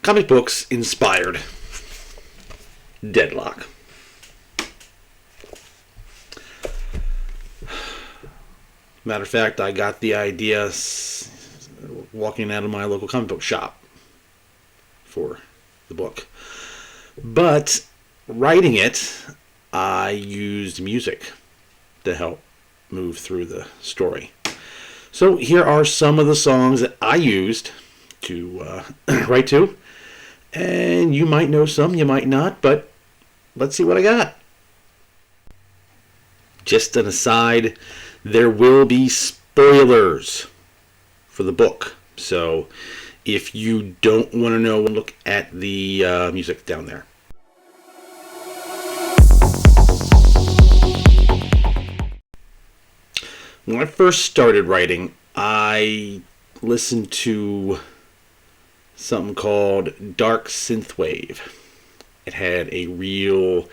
comic books inspired Deadlock. Matter of fact, I got the idea walking out of my local comic book shop for the book. But writing it, I used music to help move through the story. So here are some of the songs that I used to write to. And you might know some, you might not, but let's see what I got. Just an aside, there will be spoilers for the book. So if you don't want to know, look at the music down there. When I first started writing, I listened to something called dark synthwave. It had a real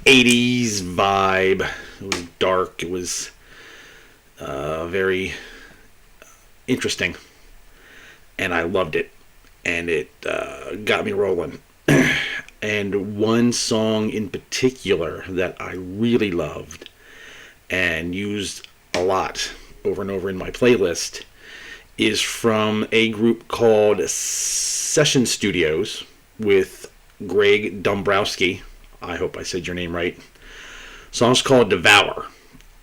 80s vibe. It was dark. It was very interesting. And I loved it. And it got me rolling. And one song in particular that I really loved and used a lot over and over in my playlist is from a group called Session Studios with Greg Dombrowski. I hope I said your name right. The song's called Devour,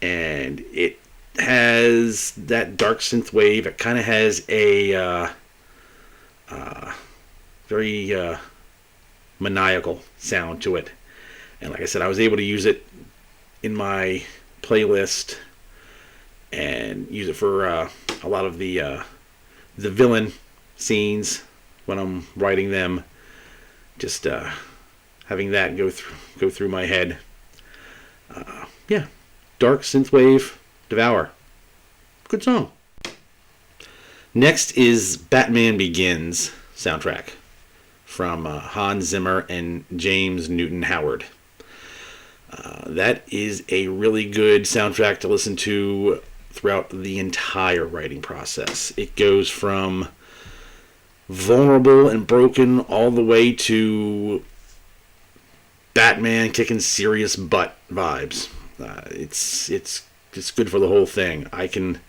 and it has that dark synth wave. It kind of has a very maniacal sound to it, and like I said, I was able to use it in my playlist and use it for a lot of the villain scenes when I'm writing them. Just having that go through my head. Yeah, dark synthwave, Devour, good song. Next is Batman Begins soundtrack from Hans Zimmer and James Newton Howard. That is a really good soundtrack to listen to throughout the entire writing process. It goes from vulnerable and broken all the way to Batman kicking serious butt vibes. It's good for the whole thing. I can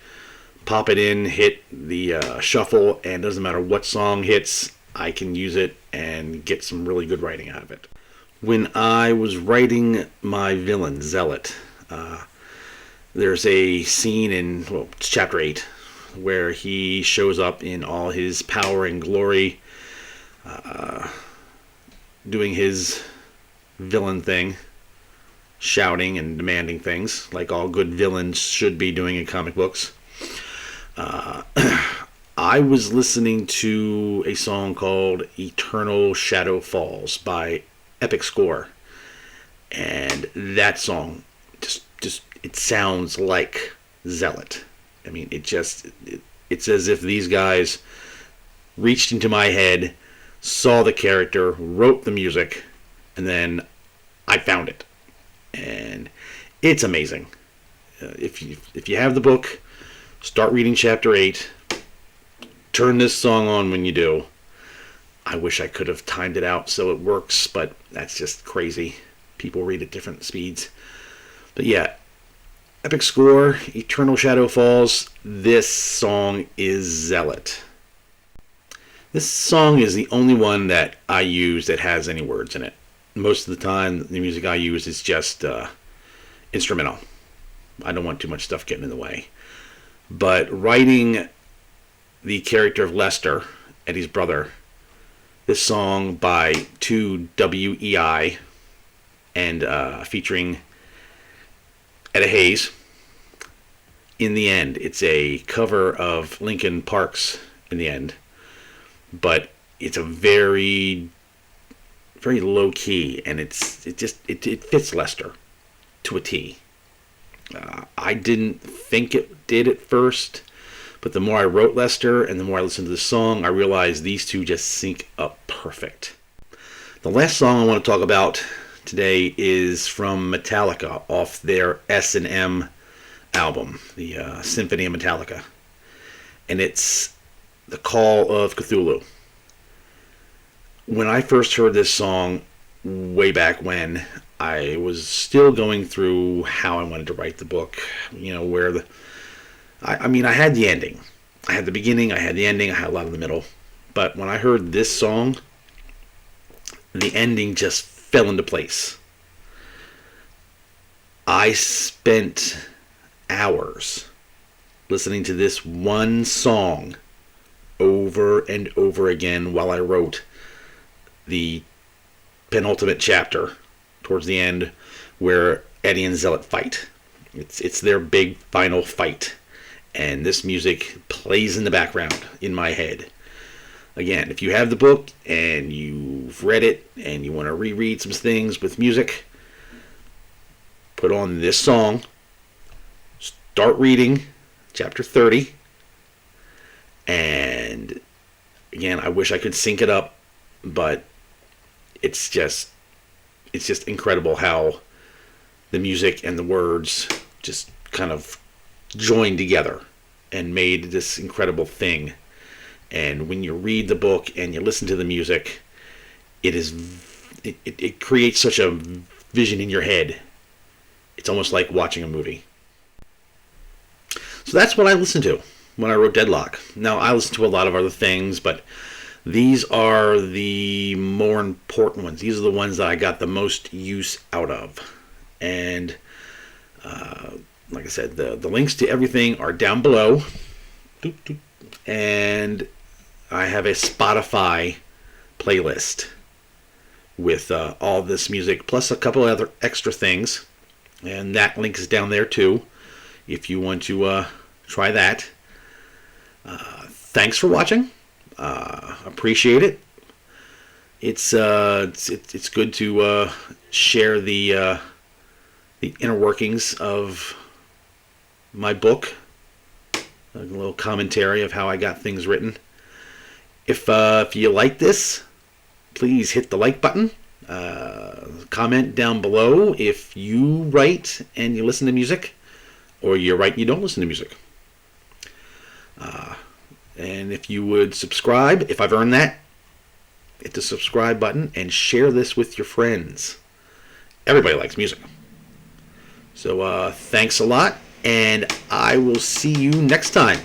pop it in, hit the shuffle, and it doesn't matter what song hits, I can use it and get some really good writing out of it. When I was writing my villain, Zealot, there's a scene in, it's chapter 8, where he shows up in all his power and glory, doing his villain thing, shouting and demanding things, like all good villains should be doing in comic books. I was listening to a song called Eternal Shadow Falls by Epic Score, and that song just it sounds like Zealot. I mean, it's as if these guys reached into my head, saw the character, wrote the music, and then I found it. And it's amazing. If you have the book, start reading chapter 8. Turn this song on when you do. I wish I could have timed it out so it works, but that's just crazy. People read at different speeds. But yeah, Epic Score, Eternal Shadow Falls. This song is Zealot. This song is the only one that I use that has any words in it. Most of the time, the music I use is just instrumental. I don't want too much stuff getting in the way. But writing the character of Lester, Eddie's brother, this song by 2WEI and featuring Etta Hayes. In the end, it's a cover of Linkin Park's In the End, but it's a very, very low key, and it fits Lester to a T. I didn't think it did at first, but the more I wrote Lester and the more I listened to the song, I realized these two just sync up perfect. The last song I want to talk about today is from Metallica off their S&M album, the Symphony of Metallica, and it's the Call of Cthulhu. When I first heard this song way back when, I was still going through how I wanted to write the book. Where I mean, I had the ending. I had the beginning, I had the ending, I had a lot in the middle. But when I heard this song, the ending just fell into place. I spent hours listening to this one song over and over again while I wrote the penultimate chapter towards the end, where Eddie and Zealot fight. It's their big final fight, and this music plays in the background in my head. Again, if you have the book and you've read it and you want to reread some things with music, put on this song, start reading chapter 30, and again, I wish I could sync it up, but it's just incredible how the music and the words just kind of joined together and made this incredible thing. And when you read the book and you listen to the music, it creates such a vision in your head. It's almost like watching a movie. So that's what I listened to when I wrote Deadlock. Now, I listened to a lot of other things, but these are the more important ones. These are the ones that I got the most use out of. And like I said, the links to everything are down below. And I have a Spotify playlist with all this music, plus a couple other extra things. And that link is down there too, if you want to try that. Thanks for watching. Appreciate it. It's good to share the inner workings of my book, a little commentary of how I got things written. If you like this, please hit the like button. Comment down below if you write and you listen to music, or you write and you don't listen to music. And if you would subscribe, if I've earned that, hit the subscribe button and share this with your friends. Everybody likes music. So thanks a lot, and I will see you next time.